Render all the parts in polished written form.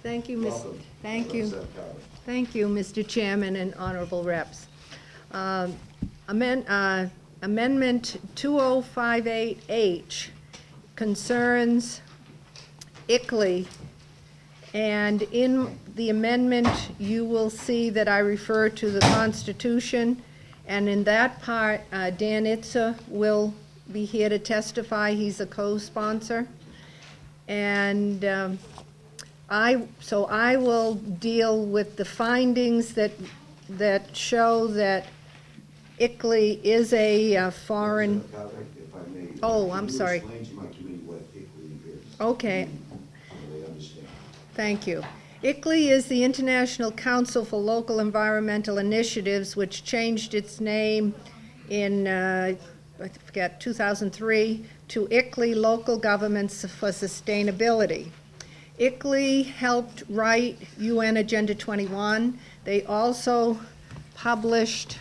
Thank you, Ms. Welcome. Thank you. Representative Coward. Thank you, Mr. Chairman and honorable reps. Amendment 2058H concerns ICLEI, and in the amendment, you will see that I refer to the Constitution, and in that part, Dan Itza will be here to testify. He's a co-sponsor. And so I will deal with the findings that show that ICLEI is a foreign. Representative Coward, if I may. Oh, I'm sorry. Can you explain to my committee what ICLEI is? Okay, So they understand. thank you. ICLEI is the International Council for Local Environmental Initiatives, which changed its name in, I forget, 2003 to ICLEI Local Governments for Sustainability. ICLEI helped write UN Agenda 21. They also published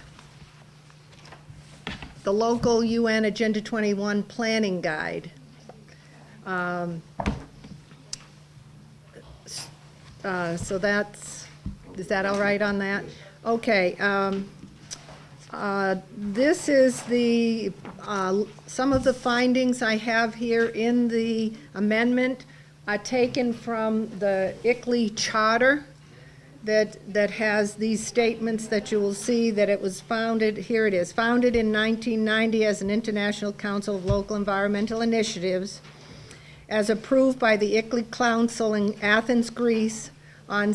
the local UN Agenda 21 planning guide. So that's, is that all right on that? Okay. This is the, some of the findings I have here in the amendment are taken from the ICLEI charter that has these statements that you will see that it was founded, here it is, founded in 1990 as an International Council of Local Environmental Initiatives, as approved by the ICLEI Council in Athens, Greece on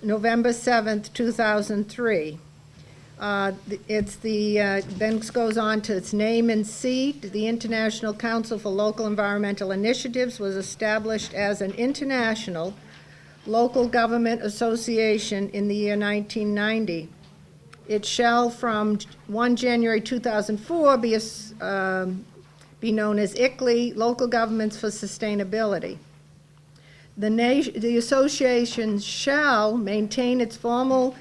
November 7th, 2003. It's the, then goes on to its name and seat. The International Council for Local Environmental Initiatives was established as an international local government association in the year 1990. It shall, from 1 January 2004, be known as ICLEI, Local Governments for Sustainability. The association shall maintain its formal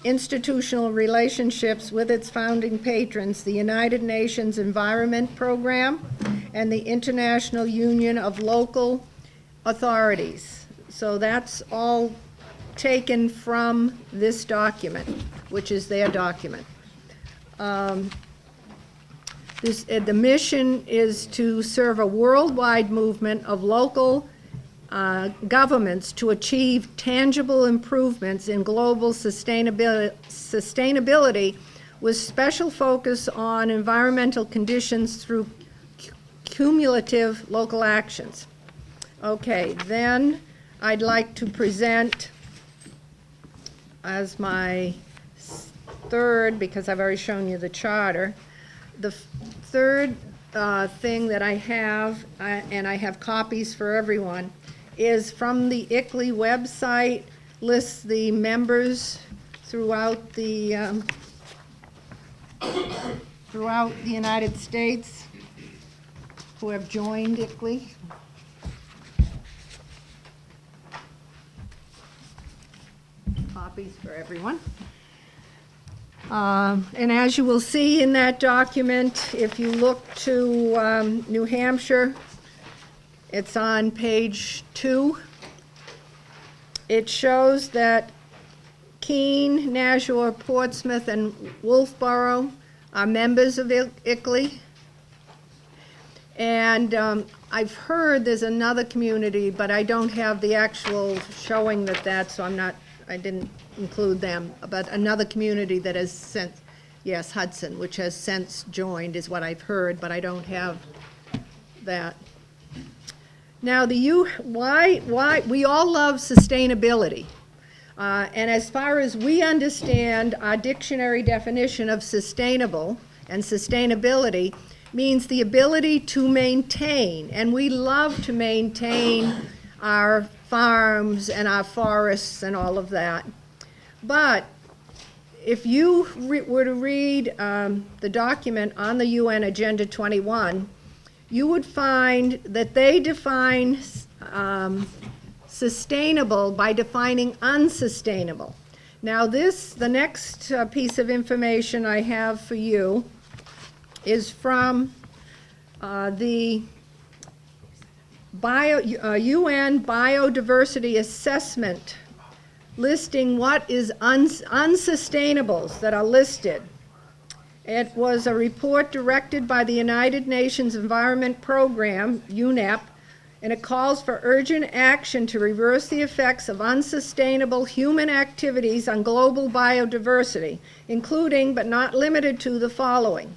institutional relationships with its founding patrons, the United Nations Environment Program and the International Union of Local Authorities. So that's all taken from this document, which is their document. The mission is to serve a worldwide movement of local governments to achieve tangible improvements in global sustainability with special focus on environmental conditions through cumulative local actions. Okay, then I'd like to present as my third, because I've already shown you the charter, the third thing that I have, and I have copies for everyone, is from the ICLEI website, lists the members throughout the United States who have joined ICLEI. Copies for everyone. And as you will see in that document, if you look to New Hampshire, it's on page 2. It shows that Keene, Nashua, Portsmouth, and Wolfboro are members of ICLEI. And I've heard there's another community, but I don't have the actual showing that, so I didn't include them. But another community that has since, yes, Hudson, which has since joined is what I've heard, but I don't have that. Now, why we all love sustainability. And as far as we understand, our dictionary definition of sustainable and sustainability means the ability to maintain, and we love to maintain our farms and our forests and all of that. But if you were to read the document on the UN Agenda 21, you would find that they define sustainable by defining unsustainable. Now the next piece of information I have for you is from the UN biodiversity assessment listing what is unsustainables that are listed. It was a report directed by the United Nations Environment Program, UNEP, and it calls for urgent action to reverse the effects of unsustainable human activities on global biodiversity, including but not limited to the following.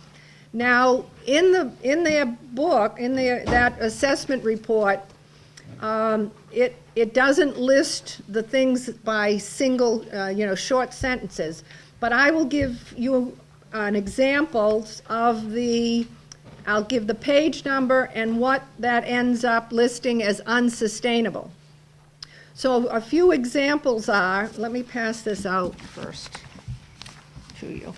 Now, in their book, that assessment report, it doesn't list the things by single, short sentences, but I will give you an example of I'll give the page number and what that ends up listing as unsustainable. So a few examples are, let me pass this out first to you.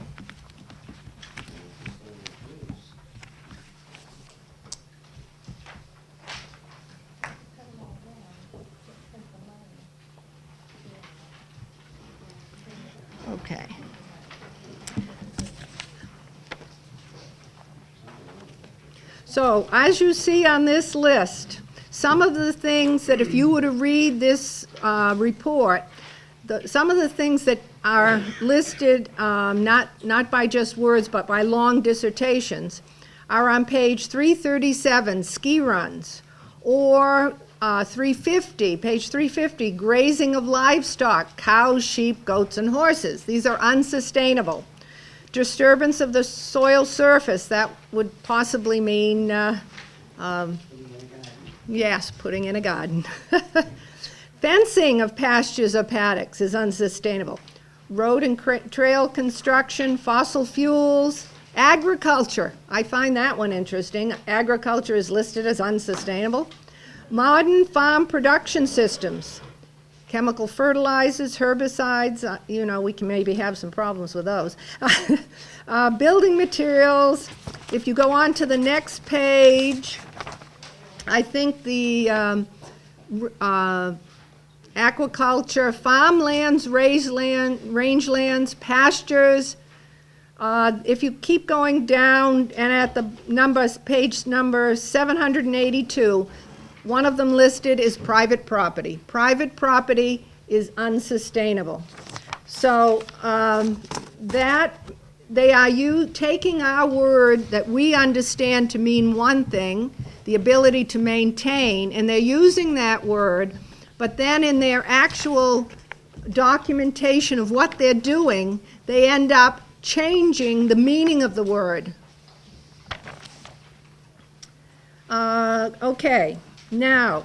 Okay. So, as you see on this list, some of the things that if you were to read this report, some of the things that are listed, not by just words, but by long dissertations, are on page 337, ski runs, or 350, page 350, grazing of livestock, cows, sheep, goats, and horses. These are unsustainable. Disturbance of the soil surface, that would possibly mean, yes, putting in a garden. Fencing of pastures or paddocks is unsustainable. Road and trail construction, fossil fuels, agriculture. I find that one interesting. Agriculture is listed as unsustainable. Modern farm production systems, chemical fertilizers, herbicides, we can maybe have some problems with those. Building materials. If you go on to the next page, I think the aquaculture, farmlands, rangelands, pastures. If you keep going down and at the page number 782, one of them listed is private property. Private property is unsustainable. So that they are taking our word that we understand to mean one thing, the ability to maintain, and they're using that word, but then in their actual documentation of what they're doing, they end up changing the meaning of the word. Okay. Now,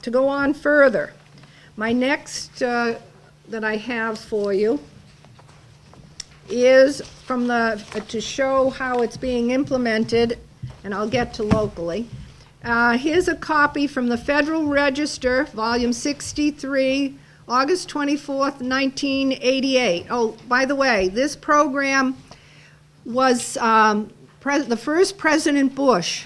to go on further, my next that I have for you is from to show how it's being implemented, and I'll get to locally. Here's a copy from the Federal Register, volume 63, August 24th, 1988. Oh, by the way, this program was the first President Bush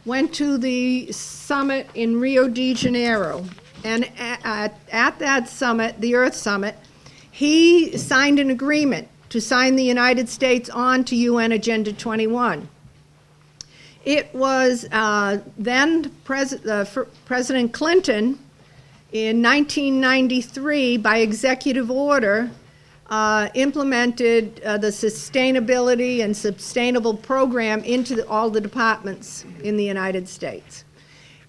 went to the summit in Rio de Janeiro, and at that summit, the Earth Summit, he signed an agreement to sign the United States on to UN Agenda 21. It was then President Clinton in 1993, by executive order, implemented the sustainability and sustainable program into all the departments in the United States.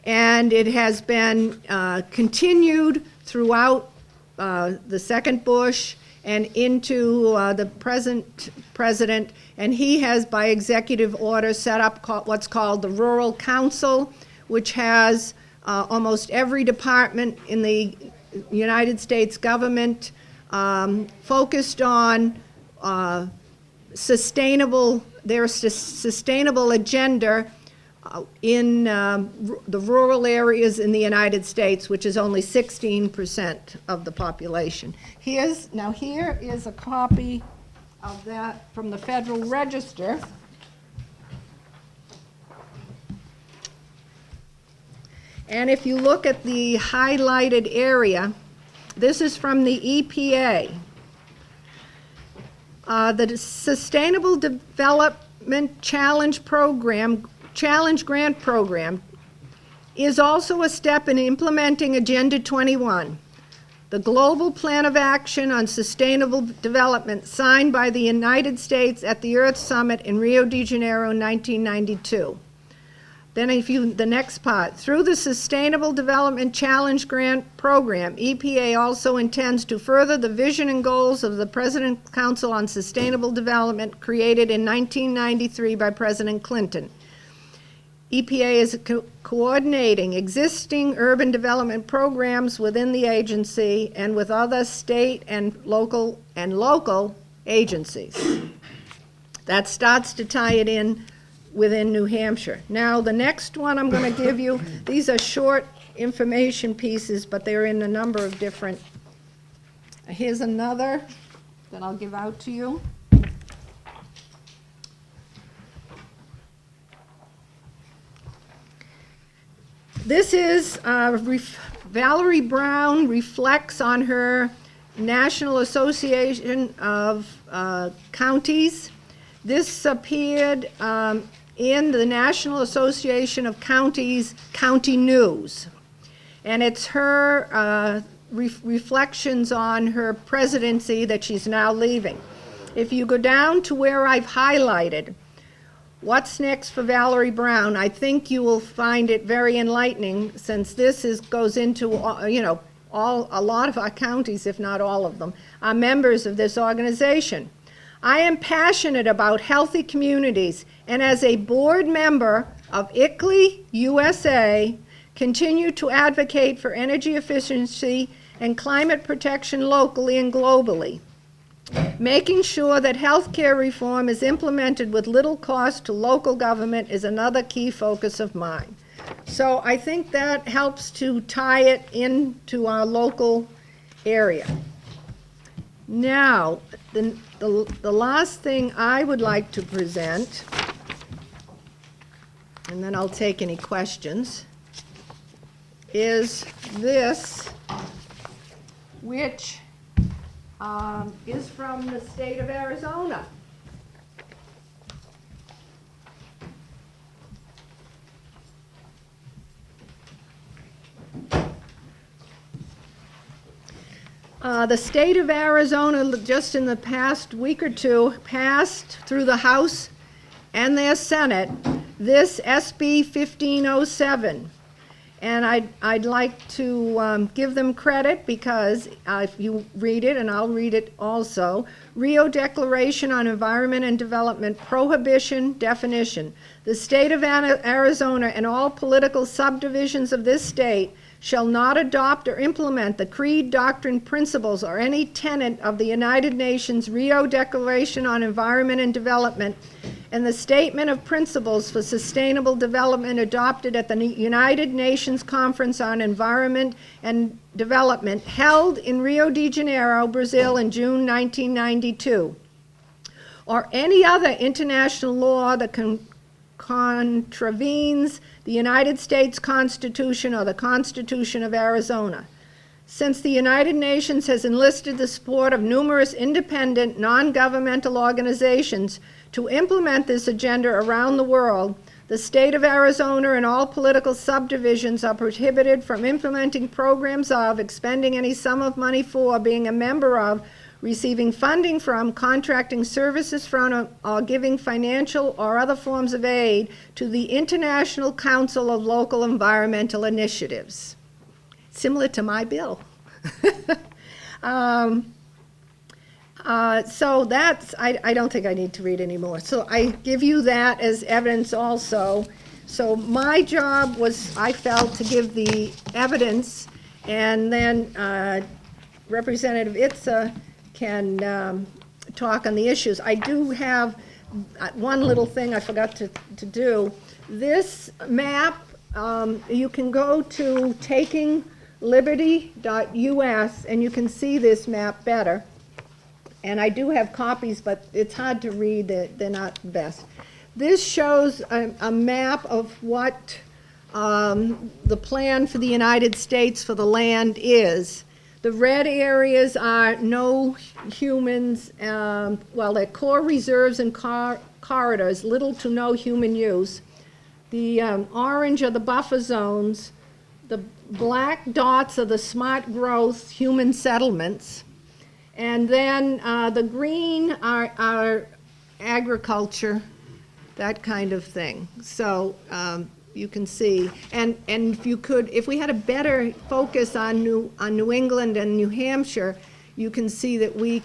And it has been continued throughout the second Bush and into the present president, and he has, by executive order, set up what's called the Rural Council, which has almost every department in the United States government focused on their sustainable agenda in the rural areas in the United States, which is only 16% of the population. Here is a copy of that from the Federal Register. And if you look at the highlighted area, this is from the EPA. The Sustainable Development Challenge Grant Program is also a step in implementing Agenda 21, the Global Plan of Action on Sustainable Development signed by the United States at the Earth Summit in Rio de Janeiro in 1992. Then the next part, through the Sustainable Development Challenge Grant Program, EPA also intends to further the vision and goals of the President's Council on Sustainable Development created in 1993 by President Clinton. EPA is coordinating existing urban development programs within the agency and with other state and local agencies. That starts to tie it in within New Hampshire. Now, the next one I'm going to give you, these are short information pieces, but they're in a number of different. Here's another that I'll give out to you. This is Valerie Brown reflects on her National Association of Counties. This appeared in the National Association of Counties County News. And it's her reflections on her presidency that she's now leaving. If you go down to where I've highlighted, what's next for Valerie Brown, I think you will find it very enlightening, since this goes into, a lot of our counties, if not all of them, are members of this organization. I am passionate about healthy communities, and as a board member of ICLEI USA, continue to advocate for energy efficiency and climate protection locally and globally. Making sure that healthcare reform is implemented with little cost to local government is another key focus of mine. So I think that helps to tie it into our local area. Now, the last thing I would like to present, and then I'll take any questions, is this, which is from the state of Arizona. The state of Arizona, just in the past week or two, passed through the House and their Senate this SB 1507. And I'd like to give them credit because if you read it, and I'll read it also, Rio Declaration on Environment and Development Prohibition Definition. The state of Arizona and all political subdivisions of this state shall not adopt or implement the creed, doctrine, principles, or any tenet of the United Nations Rio Declaration on Environment and Development and the Statement of Principles for Sustainable Development adopted at the United Nations Conference on Environment and Development held in Rio de Janeiro, Brazil in June 1992, or any other international law that contravenes the United States Constitution or the Constitution of Arizona. Since the United Nations has enlisted the support of numerous independent, non-governmental organizations to implement this agenda around the world, the state of Arizona and all political subdivisions are prohibited from implementing programs of, expending any sum of money for, being a member of, receiving funding from, contracting services from, or giving financial or other forms of aid to the International Council of Local Environmental Initiatives. Similar to my bill. So that's, I don't think I need to read anymore. So I give you that as evidence also. So my job was, I felt, to give the evidence, and then Representative Itza can talk on the issues. I do have one little thing I forgot to do. This map, you can go to takingliberty.us and you can see this map better. And I do have copies, but it's hard to read. They're not the best. This shows a map of what the plan for the United States for the land is. The red areas are no humans, well, they're core reserves and corridors, little to no human use. The orange are the buffer zones. The black dots are the smart growth human settlements. And then the green are agriculture, that kind of thing. So you can see, and if you could, if we had a better focus on New England and New Hampshire, you can see that we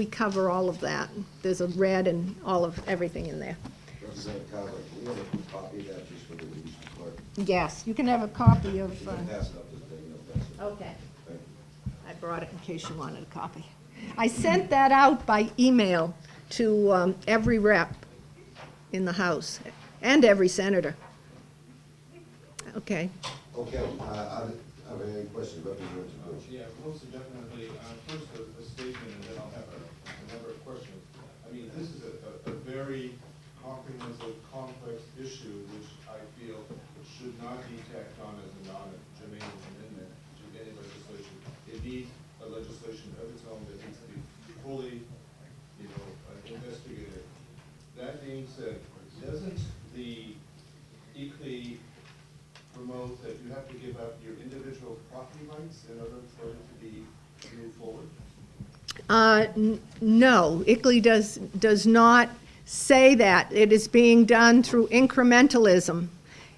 cover all of that. There's a red and all of everything in there. Representative Cowell, can we have a copy of that just for the readers report? Yes, you can have a copy of. You can pass it up to the thing, no, that's it. Okay. Thank you. I brought it in case you wanted a copy. I sent that out by email to every rep in the House and every senator. Okay. Okay, are there any questions, Representative Bush? Yeah, most definitely. First, a statement, and then I'll have another question. I mean, this is a very comprehensive, complex issue, which I feel should not be tacked on as a non-germane amendment to any legislation. It needs a legislation of its own that needs to be fully, investigated. That being said, doesn't the ECLI promote that you have to give up your individual property rights in order for it to be moved forward? No, ICLEI does not say that. It is being done through incrementalism.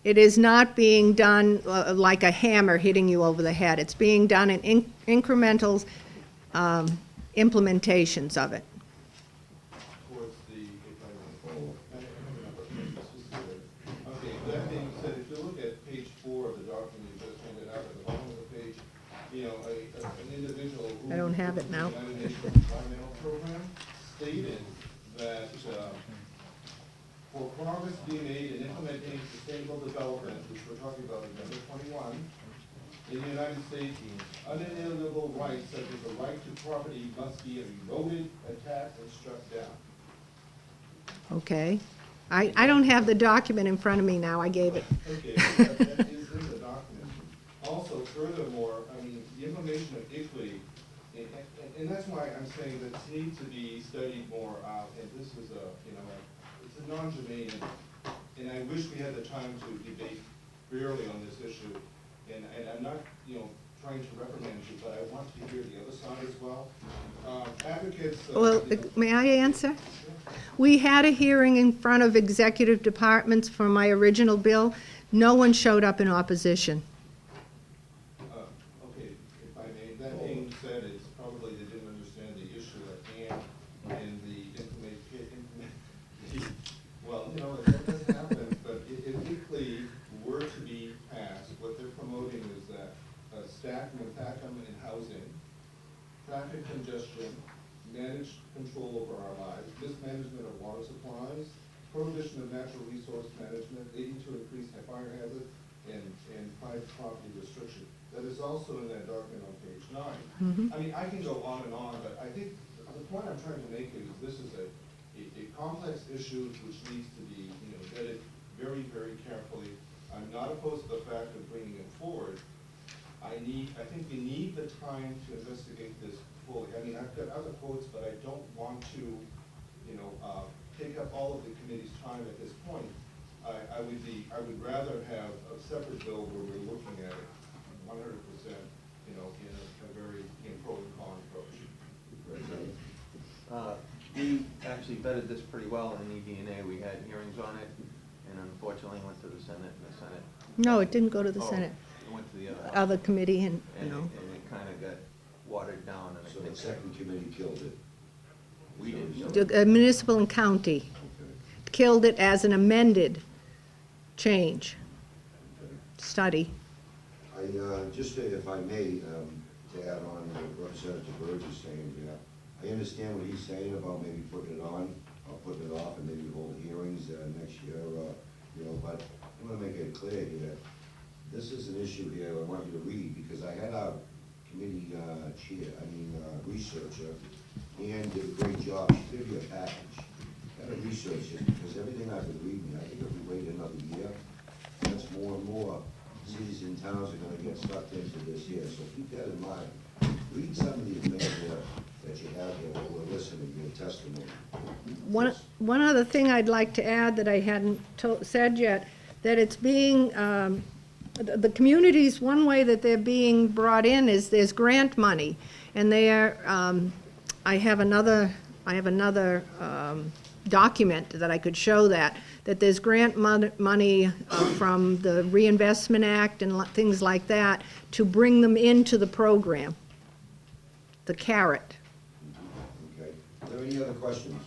It is not being done like a hammer hitting you over the head. It's being done in incremental implementations of it. Towards the, if I remember, okay, that being said, if you look at page 4 of the document you just handed out at the bottom of the page, an individual who. I don't have it now. The United Nations Environmental Program stated that, for progress being made in implementing sustainable development, which we're talking about in number 21, in the United States, unalienable rights such as the right to property must be eroded, attacked, and struck down. Okay. I don't have the document in front of me now. I gave it. Okay, that is in the document. Also, furthermore, I mean, the implementation of ICLEI, and that's why I'm saying that it needs to be studied more out, and this is it's a non-germane, and I wish we had the time to debate fairly on this issue, and I'm not, trying to reprimand you, but I want to hear the other side as well. Advocates. Well, may I answer? We had a hearing in front of executive departments for my original bill. No one showed up in opposition. Okay, if I may, that being said, it's probably they didn't understand the issue at hand and the well, that doesn't happen, but if ICLEI were to be passed, what they're promoting is that staff McFackham in housing, traffic congestion, managed control over our lives, mismanagement of water supplies, prohibition of natural resource management, leading to increased fire hazard, and private property restriction. That is also in that document on page 9. I mean, I can go on and on, but I think the point I'm trying to make is this is a complex issue which needs to be, vetted very, very carefully. I'm not opposed to the fact of bringing it forward. I think we need the time to investigate this fully. I mean, I've got other quotes, but I don't want to, take up all of the committee's time at this point. I would rather have a separate bill where we're looking at it 100%, in a very pro and con approach. We actually vetted this pretty well in ED&A. We had hearings on it, and unfortunately it went to the Senate, and the Senate. No, it didn't go to the Oh, Senate. It went to the other. Other committee and, And it kind of got watered down, and I So the think second committee killed it? we didn't. the municipal and county Okay. killed it as an amended change study. I, just if I may, to add on what Representative Burge is saying, I understand what he's saying about maybe putting it on, or putting it off, and maybe hold hearings next year, but I'm gonna make it clear here, this is an issue here I want you to read, because I had our committee researcher, and did a great job. She gave you a package. Got to research it, because everything I've been reading, I think if we wait another year, that's more and more cities and towns are gonna get sucked into this here, so keep that in mind. Read some of the things that you have here, while we're listening to your testimony. One other thing I'd like to add that I hadn't said yet, that it's being, the communities, one way that they're being brought in is there's grant money. And they are, I have another document that I could show that there's grant money from the Reinvestment Act and things like that to bring them into the program, the carrot. Okay. Are there any other questions?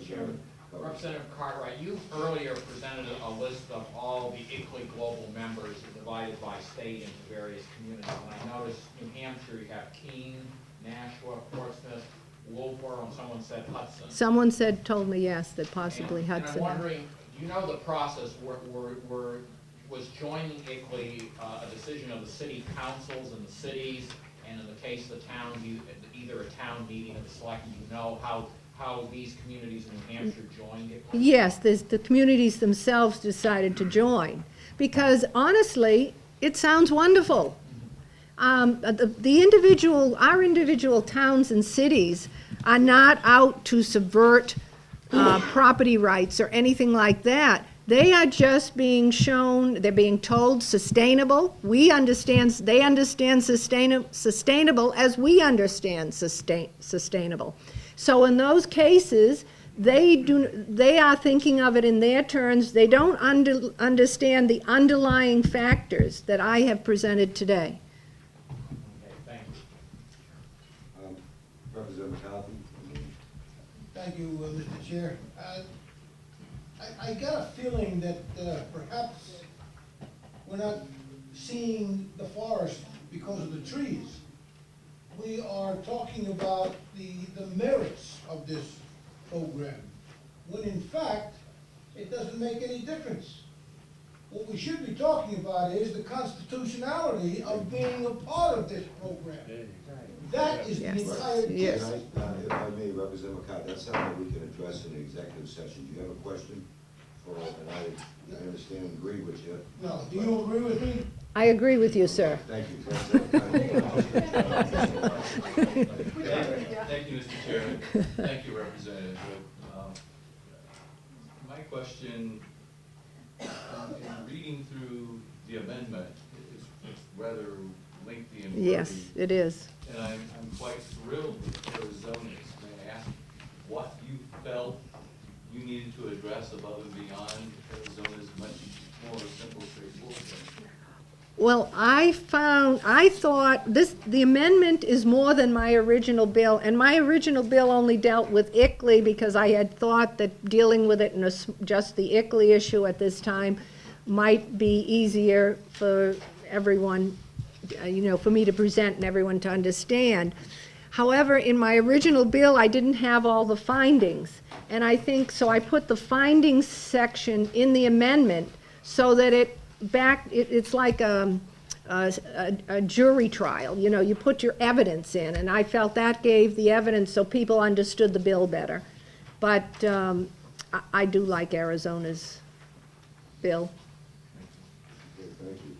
Chairman, Representative Cartwright, you earlier presented a list of all the ICLEI global members divided by state into various communities. And I noticed New Hampshire, you have Keene, Nashua, Portsmouth, Wolfboro, and someone said Hudson. Someone told me yes, that possibly And Hudson. I'm wondering, do you know the process, was joining ICLEI a decision of the city councils in the cities, and in the case of the town, either a town meeting or the selectmen, do you know how these communities in New Hampshire joined ICLEI? Yes, the communities themselves decided to join, because honestly, it sounds wonderful. Our individual towns and cities are not out to subvert property rights or anything like that. They are just being shown, they're being told sustainable. They understand sustainable as we understand sustainable. So in those cases, they are thinking of it in their terms. They don't understand the underlying factors that I have presented today. Okay, thank you. Representative McCarthy? Thank you, Mr. Chair. I got a feeling that perhaps we're not seeing the forest because of the trees. We are talking about the merits of this program, when in fact, it doesn't make any difference. What we should be talking about is the constitutionality of being a part of this program. That is the Yes. entire Yes. gist. If I may, Representative McCarthy, that's something we can address in the executive session. Do you have a question? And I understand and agree with you. No, do you agree with me? I agree with you, sir. Thank you. Thank you, Mr. Chairman. Thank you, Representative. My question, in reading through the amendment, it's rather lengthy and wordy. Yes, it is. And I'm quite thrilled with Arizona's. May I ask what you felt you needed to address above and beyond Arizona's much more simple, straightforward thing? Well, I thought the amendment is more than my original bill, and my original bill only dealt with ICLEI because I had thought that dealing with it in just the ICLEI issue at this time might be easier for everyone, for me to present and everyone to understand. However, in my original bill, I didn't have all the findings, and I put the findings section in the amendment so that it's like a jury trial. You put your evidence in, and I felt that gave the evidence so people understood the bill better. But I do like Arizona's bill. Okay, thank you.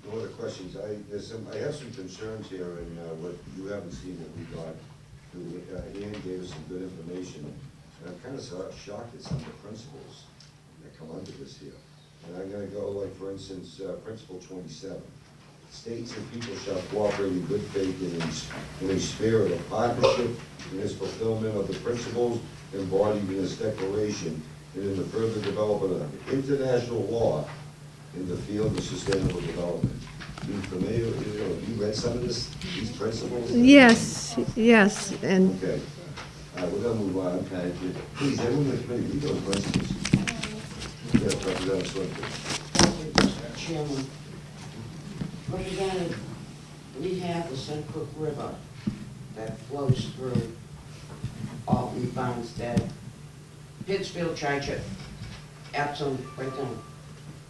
No other questions. I have some concerns here, and what you haven't seen that we got. Ann gave us some good information, and I'm kind of shocked at some of the principles that come under this here. And I'm gonna go, like, for instance, Principle 27. States and people shall cooperate in good faith and in a spirit of partnership in its fulfillment of the principles embodied in this declaration and in the further development of international law in the field of sustainable development. You familiar, have you read some of these principles? Yes, and Okay. All right, we're gonna move on. Okay. Please, everyone in the committee, read those principles. Yes, Representative Swinton. Thank you, Mr. Chairman. Representative, we have the Suncook River that flows through Alton, Farmstead, Pittsfield, Chichester, Epsom, right down.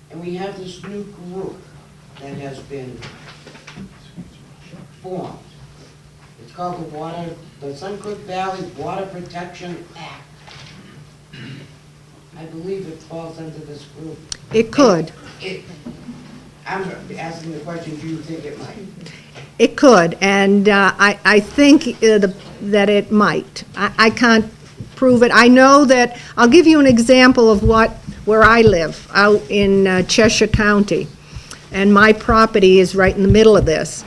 And we have this new group that has been formed. It's called the Suncook Valley Water Protection Act. I believe it falls under this group. it could. I'm asking the question, do you think it might? It could, and I think that it might. I can't prove it. I know that, I'll give you an example of what where I live, out in Cheshire County, and my property is right in the middle of this.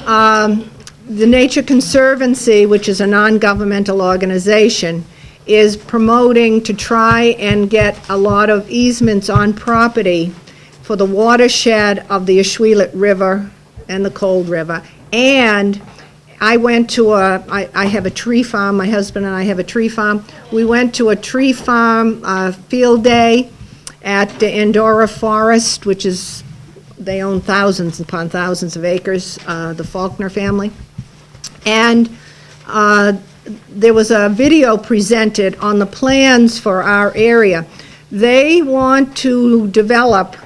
The Nature Conservancy, which is a non-governmental organization, is promoting to try and get a lot of easements on property for the watershed of the Ashwellet River and the Cold River. And I went to I have a tree farm, my husband and I have a tree farm. We went to a tree farm field day at the Andorra Forest, which is, they own thousands upon thousands of acres, the Faulkner family. And there was a video presented on the plans for our area. They want to develop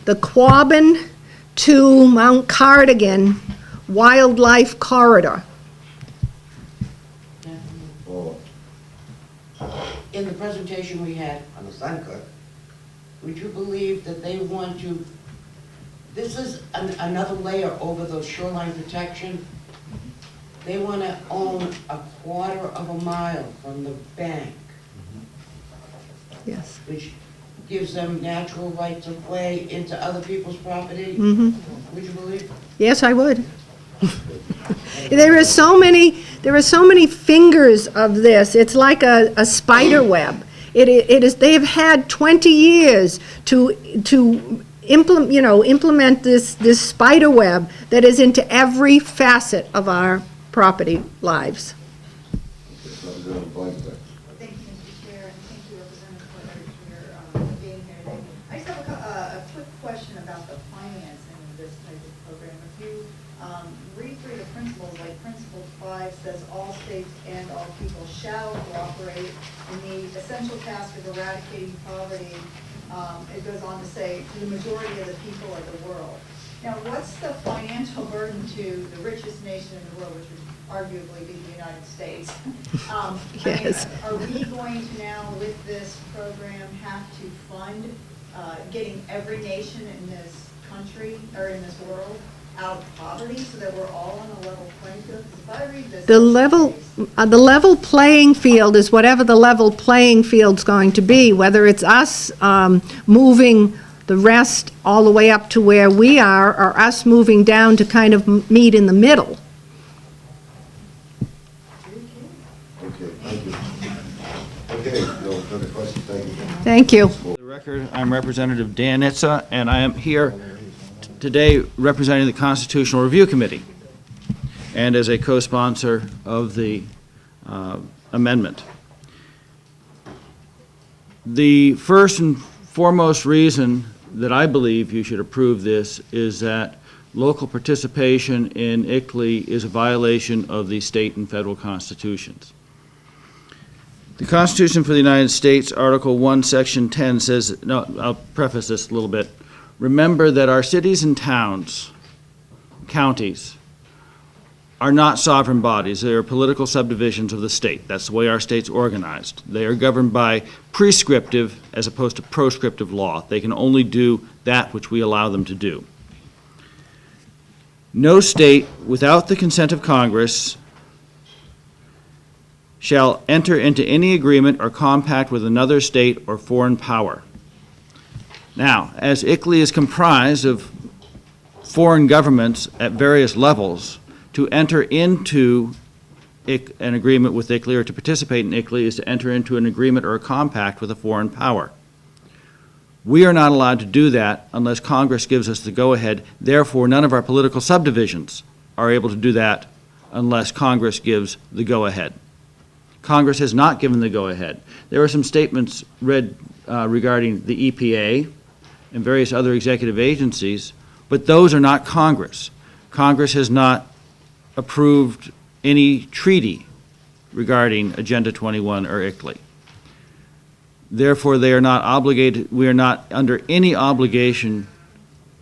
the Quabbin to Mount Cardigan Wildlife Corridor. Oh, In the presentation we had on the Suncook, would you believe that they want to, this is another layer over the shoreline protection. They want to own a quarter of a mile from the bank, Yes. which gives them natural rights of way into other people's property. Mm-hmm. Would you believe? Yes, I would. There are so many fingers of this. It's like a spider web. It is. They've had 20 years to implement this spider web that is into every facet of our property lives. Representative Blankenship. Thank you, Mr. Chair, and thank you, Representative Fletcher, for being here today. I just have a quick question about the financing of this type of program. If you read through the principles, like Principle 5 says, all states and all people shall cooperate in the essential task of eradicating poverty. It goes on to say, to the majority of the people of the world. Now, what's the financial burden to the richest nation in the world, which would arguably be the United States? Yes. Are we going to now, with this program, have to fund getting every nation in this country, or in this world, out of poverty, so that we're all on a level playing field? Because if I read this... The level playing field is whatever the level playing field's going to be, whether it's us moving the rest all the way up to where we are, or us moving down to kind of meet in the middle. Okay, thank you. Okay, no further questions, thank you. Thank you. For the record, I'm Representative Dan Itza, and I am here today representing the Constitutional Review Committee and as a co-sponsor of the amendment. The first and foremost reason that I believe you should approve this is that local participation in ICLEI is a violation of the state and federal constitutions. The Constitution for the United States, Article 1, Section 10 says, no, I'll preface this a little bit. Remember that our cities and towns, counties, are not sovereign bodies. They are political subdivisions of the state. That's the way our state's organized. They are governed by prescriptive as opposed to proscriptive law. They can only do that which we allow them to do. No state, without the consent of Congress, shall enter into any agreement or compact with another state or foreign power. Now, as ICLEI is comprised of foreign governments at various levels, to enter into an agreement with ICLEI or to participate in ICLEI is to enter into an agreement or a compact with a foreign power. We are not allowed to do that unless Congress gives us the go-ahead. Therefore, none of our political subdivisions are able to do that unless Congress gives the go-ahead. Congress has not given the go-ahead. There are some statements read regarding the EPA and various other executive agencies, but those are not Congress. Congress has not approved any treaty regarding Agenda 21 or ICLEI. Therefore, they are not obligated, we are not under any obligation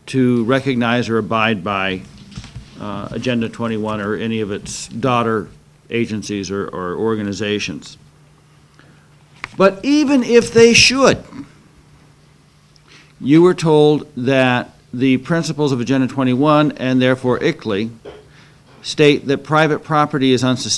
to recognize or abide by Agenda 21 or any of its daughter agencies or organizations. But even if they should, you were told that the principles of Agenda 21 and therefore ICLEI state that private property is unsustainable